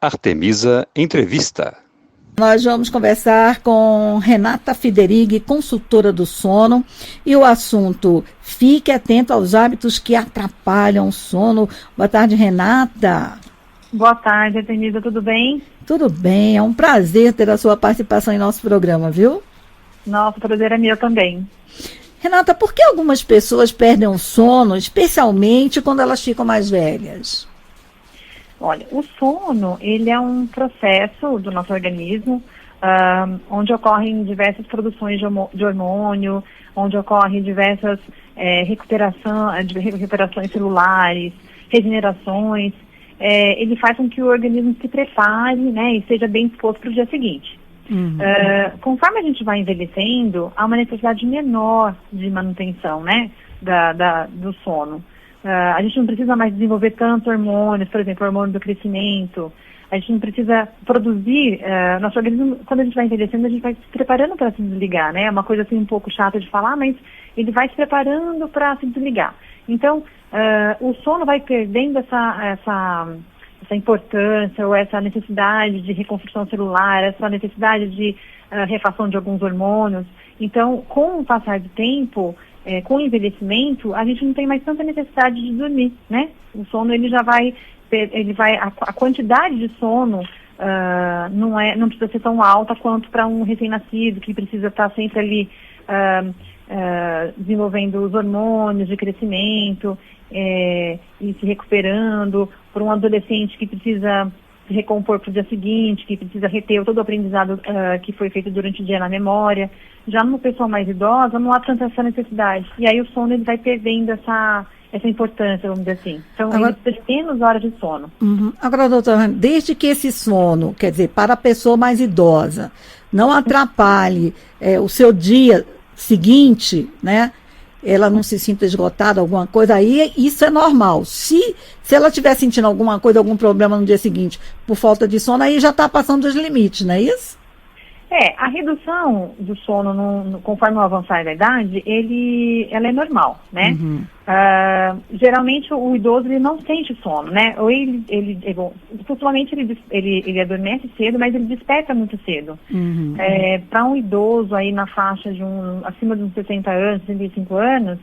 Artemisa Entrevista. Nós vamos conversar com Renata Fiderig, consultora do sono, e o assunto: fique atento aos hábitos que atrapalham o sono. Boa tarde, Renata. Boa tarde, Artemisa, tudo bem? Tudo bem, é um prazer ter a sua participação em nosso programa, viu? Nossa, o prazer é meu também. Renata, por que algumas pessoas perdem o sono, especialmente quando elas ficam mais velhas? Olha, o sono, ele é um processo do nosso organismo, onde ocorrem diversas produções de hormônio, onde ocorrem diversas recuperações celulares, regenerações. Ele faz com que o organismo se prepare, né, e seja bem disposto para o dia seguinte. Uhum. Conforme a gente vai envelhecendo, há uma necessidade menor de manutenção, né, do sono. A gente não precisa mais desenvolver tantos hormônios, por exemplo, o hormônio do crescimento. A gente não precisa produzir, nosso organismo, quando a gente vai envelhecendo, a gente vai se preparando para se desligar, né? É uma coisa assim um pouco chata de falar, mas ele vai se preparando para se desligar. Então, o sono vai perdendo essa importância ou essa necessidade de reconstrução celular, essa necessidade de refação de alguns hormônios. Então, com o passar do tempo, com o envelhecimento, a gente não tem mais tanta necessidade de dormir, né? O sono, a quantidade de sono não precisa ser tão alta quanto para um recém-nascido, que precisa estar sempre ali desenvolvendo os hormônios de crescimento e se recuperando, por um adolescente que precisa se recompor para o dia seguinte, que precisa reter todo o aprendizado que foi feito durante o dia na memória. Já numa pessoa mais idosa, não há tanta essa necessidade. E aí o sono ele vai perdendo essa importância, vamos dizer assim. Então, ele precisa de menos horas de sono. Uhum. Agora, doutora, desde que esse sono, quer dizer, para a pessoa mais idosa, não atrapalhe o seu dia seguinte, né? Ela não se sinta esgotada, alguma coisa, aí isso é normal. Se ela estiver sentindo alguma coisa, algum problema no dia seguinte, por falta de sono, aí já está passando dos limites, não é isso? A redução do sono, conforme o avançar da idade, ela é normal, né? Uhum. Geralmente o idoso ele não sente sono, né? Ou possivelmente ele adormece cedo, mas ele desperta muito cedo. Uhum. Para um idoso aí na faixa de acima de uns 60 anos, 65 anos,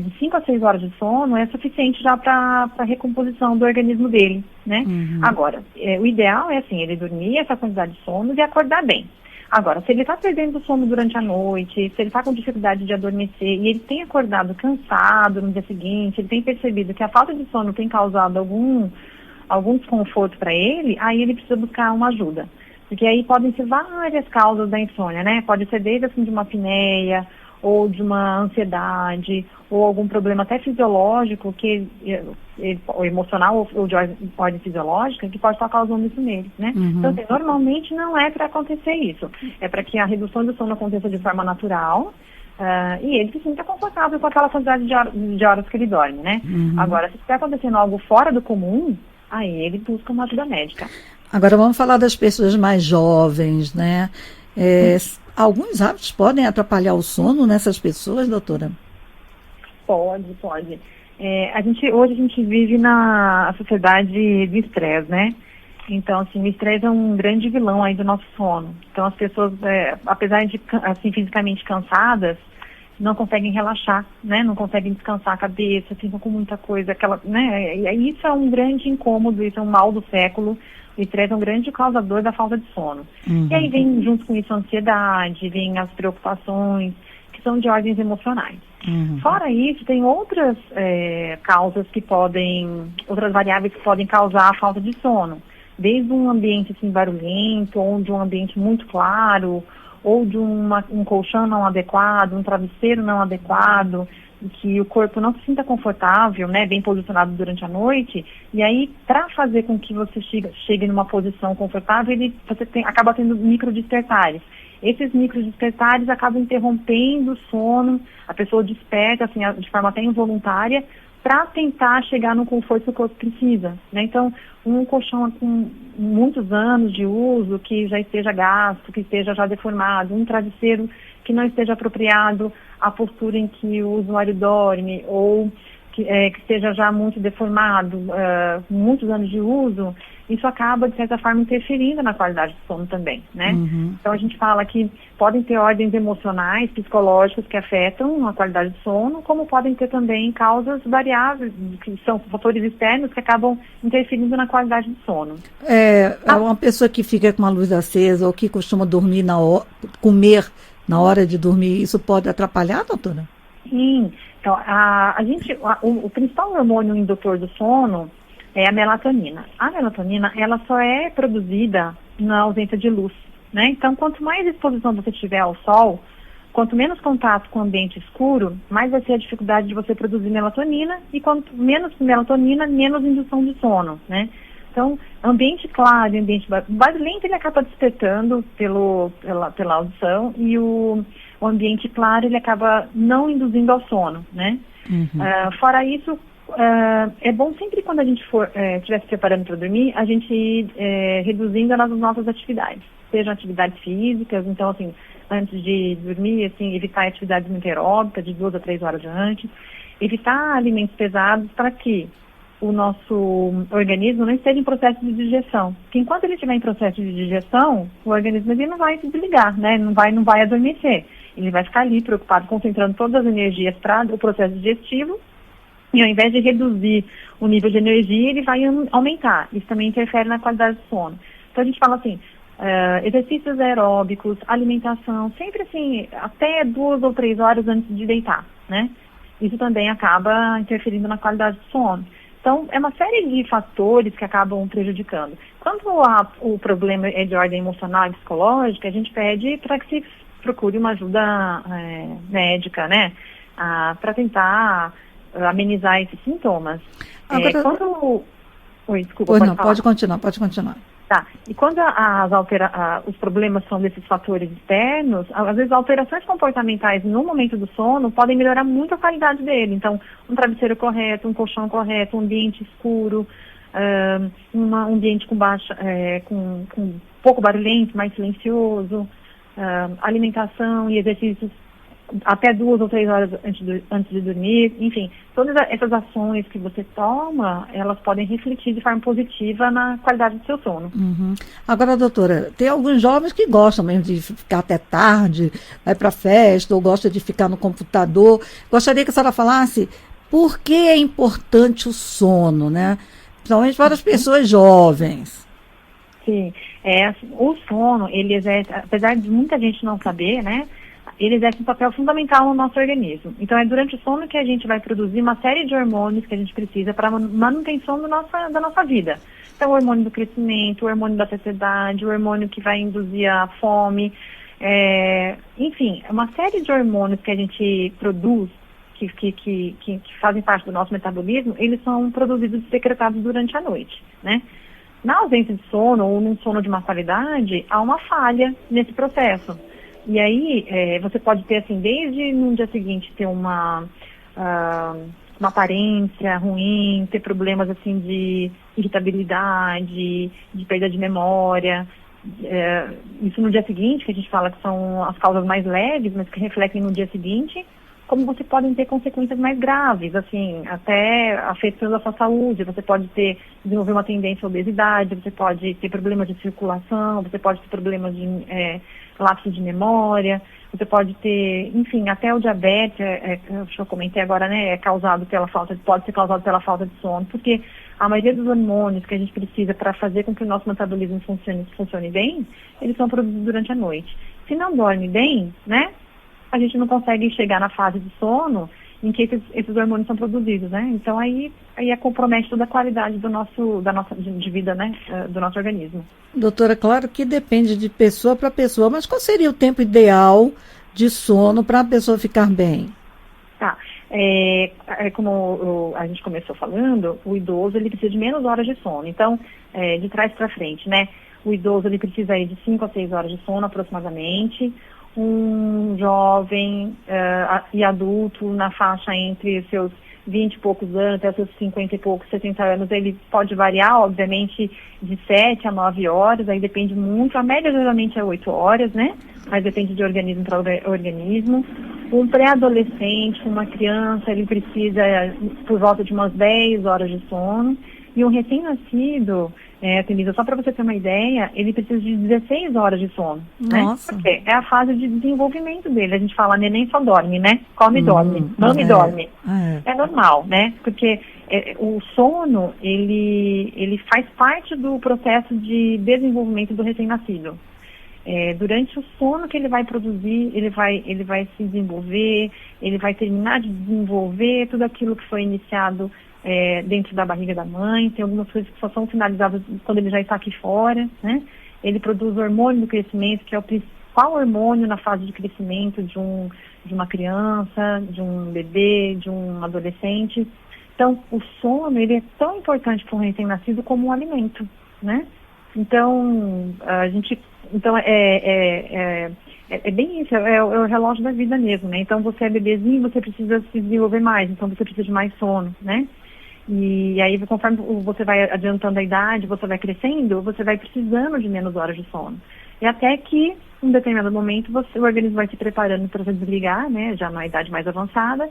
de 5 a 6 horas de sono é suficiente já para a recomposição do organismo dele, né? Uhum. Agora, o ideal é assim, ele dormir essa quantidade de sono e acordar bem. Agora, se ele está perdendo o sono durante a noite, se ele está com dificuldade de adormecer e ele tem acordado cansado no dia seguinte, ele tem percebido que a falta de sono tem causado algum desconforto para ele, aí ele precisa buscar uma ajuda. Porque aí podem ser várias causas da insônia, né? Pode ser desde assim de uma apneia, ou de uma ansiedade, ou algum problema até fisiológico, ou emocional, ou de ordem fisiológica, que pode estar causando isso nele, né? Uhum. Então, assim, normalmente não é para acontecer isso. É para que a redução do sono aconteça de forma natural, e ele se sinta confortável com aquela quantidade de horas que ele dorme, né? Uhum. Agora, se estiver acontecendo algo fora do comum, aí ele busca uma ajuda médica. Agora, vamos falar das pessoas mais jovens, né? Alguns hábitos podem atrapalhar o sono nessas pessoas, doutora? Pode. Hoje a gente vive na sociedade do estresse, né? Então, assim, o estresse é um grande vilão aí do nosso sono. Então, as pessoas, apesar de, assim, fisicamente cansadas, não conseguem relaxar, né? Não conseguem descansar a cabeça, ficam com muita coisa, né? E isso é um grande incômodo, isso é um mal do século. O estresse é um grande causador da falta de sono. Uhum. E aí vem junto com isso a ansiedade, vem as preocupações, que são de ordens emocionais. Uhum. Fora isso, tem outras causas outras variáveis que podem causar a falta de sono. Desde um ambiente assim, barulhento, ou de um ambiente muito claro, ou de um colchão não adequado, um travesseiro não adequado, que o corpo não se sinta confortável, né, bem posicionado durante a noite, e aí, para fazer com que você chegue numa posição confortável, você acaba tendo microdespertares. Esses microdespertares acabam interrompendo o sono, a pessoa desperta, assim, de forma até involuntária, para tentar chegar no conforto que o corpo precisa, né? Então, um colchão com muitos anos de uso, que já esteja gasto, que esteja já deformado, um travesseiro que não esteja apropriado à postura em que o usuário dorme, ou que esteja já muito deformado, muitos anos de uso, isso acaba, de certa forma, interferindo na qualidade do sono também, né? Então, a gente fala que podem ter ordens emocionais, psicológicas que afetam a qualidade do sono, como podem ter também causas variáveis, que são fatores externos que acabam interferindo na qualidade do sono. Uma pessoa que fica com a luz acesa ou que costuma dormir comer na hora de dormir, isso pode atrapalhar, doutora? Sim. Então, o principal hormônio indutor do sono é a melatonina. A melatonina, ela só é produzida na ausência de luz, né? Então, quanto mais exposição você tiver ao sol, quanto menos contato com o ambiente escuro, mais vai ser a dificuldade de você produzir melatonina, e quanto menos melatonina, menos indução de sono, né? Então, ambiente claro, ambiente barulhento, ele acaba despertando pela audição, e o ambiente claro, ele acaba não induzindo ao sono, né? Fora isso, é bom sempre quando a gente estiver se preparando para dormir, a gente ir reduzindo as nossas atividades, sejam atividades físicas, então, assim, antes de dormir, assim, evitar atividades muito aeróbicas, de 2 a 3 horas antes, evitar alimentos pesados para que o nosso organismo não esteja em processo de digestão. Porque enquanto ele estiver em processo de digestão, o organismo ele não vai se desligar, né? Não vai adormecer. Ele vai ficar ali preocupado, concentrando todas as energias para o processo digestivo, e ao invés de reduzir o nível de energia, ele vai aumentar. Isso também interfere na qualidade do sono. Então a gente fala assim, exercícios aeróbicos, alimentação, sempre assim, até 2 ou 3 horas antes de deitar, né? Isso também acaba interferindo na qualidade do sono. Então, é uma série de fatores que acabam prejudicando. Quando o problema é de ordem emocional e psicológica, a gente pede para que se procure uma ajuda médica, né? Para tentar amenizar esses sintomas. Agora, Oi, desculpa, pode continuar. Tá. E quando os problemas são desses fatores externos, às vezes alterações comportamentais no momento do sono podem melhorar muito a qualidade dele. Então, um travesseiro correto, um colchão correto, um ambiente escuro, um ambiente com pouco barulhento, mais silencioso, alimentação e exercícios até 2 ou 3 horas antes de dormir, enfim, todas essas ações que você toma, elas podem refletir de forma positiva na qualidade do seu sono. Agora, doutora, tem alguns jovens que gostam mesmo de ficar até tarde, vai para festa, ou gosta de ficar no computador. Gostaria que a senhora falasse por que é importante o sono, né? Principalmente para as pessoas jovens. Sim, o sono, ele exerce, apesar de muita gente não saber, né? Ele exerce um papel fundamental no nosso organismo. Então, é durante o sono que a gente vai produzir uma série de hormônios que a gente precisa para a manutenção da nossa vida. Então, o hormônio do crescimento, o hormônio da saciedade, o hormônio que vai induzir a fome, enfim, uma série de hormônios que a gente produz, que fazem parte do nosso metabolismo, eles são produzidos e secretados durante a noite, né? Na ausência de sono ou num sono de má qualidade, há uma falha nesse processo. E aí, você pode ter, assim, desde no dia seguinte ter uma aparência ruim, ter problemas, assim, de irritabilidade, de perda de memória. Isso no dia seguinte, que a gente fala que são as causas mais leves, mas que refletem no dia seguinte, como você podem ter consequências mais graves, assim, até afetando a sua saúde. Você pode desenvolver uma tendência à obesidade, você pode ter problemas de circulação, você pode ter problemas de lapso de memória, você pode ter, enfim, até o diabetes, que eu comentei agora, né, pode ser causado pela falta de sono, porque a maioria dos hormônios que a gente precisa para fazer com que o nosso metabolismo funcione bem, eles são produzidos durante a noite. Se não dorme bem, né, a gente não consegue chegar na fase de sono em que esses hormônios são produzidos, né? Então aí compromete toda a qualidade da nossa vida, né? Do nosso organismo. Doutora, claro que depende de pessoa para pessoa, mas qual seria o tempo ideal de sono para a pessoa ficar bem? Tá. Como a gente começou falando, o idoso ele precisa de menos horas de sono. Então, de trás para frente, né? O idoso ele precisa aí de 5 a 6 horas de sono aproximadamente. Um jovem e adulto na faixa entre os seus 20 e poucos anos até os seus 50 e poucos, 60 anos, ele pode variar, obviamente, de 7 a 9 horas, aí depende muito, a média geralmente é 8 horas, né? Mas depende de organismo para organismo. Um pré-adolescente, uma criança, ele precisa por volta de umas 10 horas de sono. E um recém-nascido, Temisa, só para você ter uma ideia, ele precisa de 16 horas de sono. Nossa. Né? Porque é a fase de desenvolvimento dele. A gente fala, neném só dorme, né? Come e dorme, mama e dorme. É normal, né? Porque o sono, ele faz parte do processo de desenvolvimento do recém-nascido. Durante o sono que ele vai produzir, ele vai se desenvolver, ele vai terminar de desenvolver tudo aquilo que foi iniciado dentro da barriga da mãe. Tem algumas coisas que só são finalizadas quando ele já está aqui fora, né? Ele produz o hormônio do crescimento, que é o principal hormônio na fase de crescimento de uma criança, de um bebê, de um adolescente. Então, o sono, ele é tão importante para um recém-nascido como um alimento, né? Então, é bem isso, é o relógio da vida mesmo, né? Então, você é bebezinho, você precisa se desenvolver mais, então você precisa de mais sono, né? E aí, conforme você vai adiantando a idade, você vai crescendo, você vai precisando de menos horas de sono. E até que, em um determinado momento, o organismo vai se preparando para se desligar, né? Já na idade mais avançada.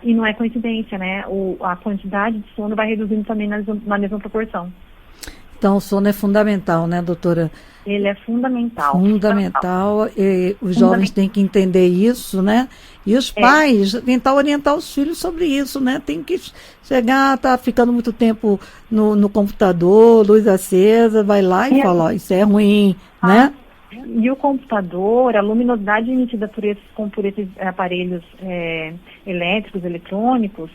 E não é coincidência, né? A quantidade de sono vai reduzindo também na mesma proporção. Então, o sono é fundamental, né, doutora? Ele é fundamental. Fundamental. E os jovens têm que entender isso, né? E os pais tentar orientar os filhos sobre isso, né? Tem que chegar, tá ficando muito tempo no computador, luz acesa, vai lá e fala, ó, isso é ruim, né? E o computador, a luminosidade emitida por esses aparelhos elétricos, eletrônicos,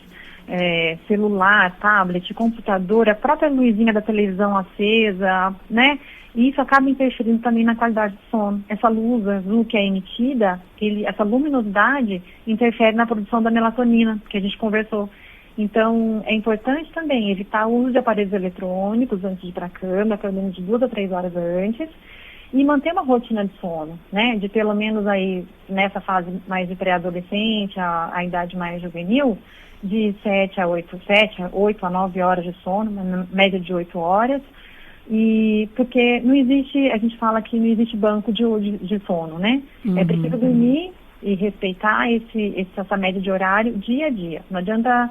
celular, tablet, computador, a própria luzinha da televisão acesa, né? E isso acaba interferindo também na qualidade do sono. Essa luz azul que é emitida, essa luminosidade interfere na produção da melatonina, que a gente conversou. Então, é importante também evitar o uso de aparelhos eletrônicos antes de ir para a cama, pelo menos de 2 a 3 horas antes, e manter uma rotina de sono, né? De pelo menos aí, nessa fase mais de pré-adolescente, a idade mais juvenil, de 7 a 8 a 9 horas de sono, uma média de 8 horas, e porque não existe, a gente fala que não existe banco de sono, né? É preciso dormir e respeitar essa média de horário dia a dia. Não adianta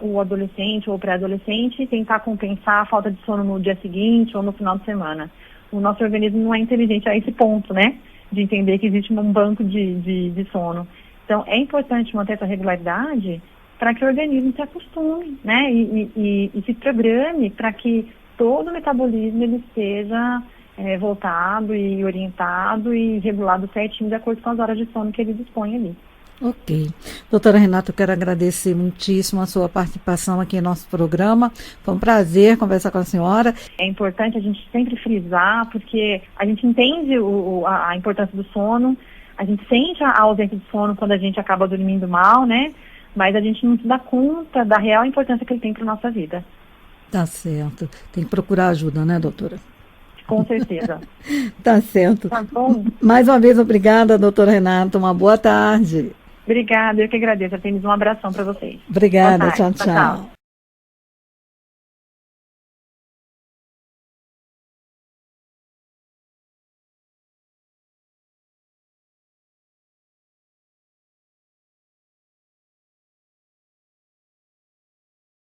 o adolescente ou o pré-adolescente tentar compensar a falta de sono no dia seguinte ou no final de semana. O nosso organismo não é inteligente a esse ponto, né? De entender que existe um banco de sono. Então, é importante manter essa regularidade para que o organismo se acostume, né? E se programe para que todo o metabolismo ele esteja voltado e orientado e regulado certinho de acordo com as horas de sono que ele dispõe ali. Ok. Doutora Renata, eu quero agradecer muitíssimo a sua participação aqui em nosso programa. Foi um prazer conversar com a senhora. É importante a gente sempre frisar, porque a gente entende a importância do sono, a gente sente a ausência de sono quando a gente acaba dormindo mal, né? Mas a gente não se dá conta da real importância que ele tem para a nossa vida. Tá certo. Tem que procurar ajuda, né, doutora? Com certeza. Tá certo. Tá bom. Mais uma vez, obrigada, doutora Renata. Uma boa tarde. Obrigada, eu que agradeço. Apenas um abração para vocês. Obrigada, tchau, tchau.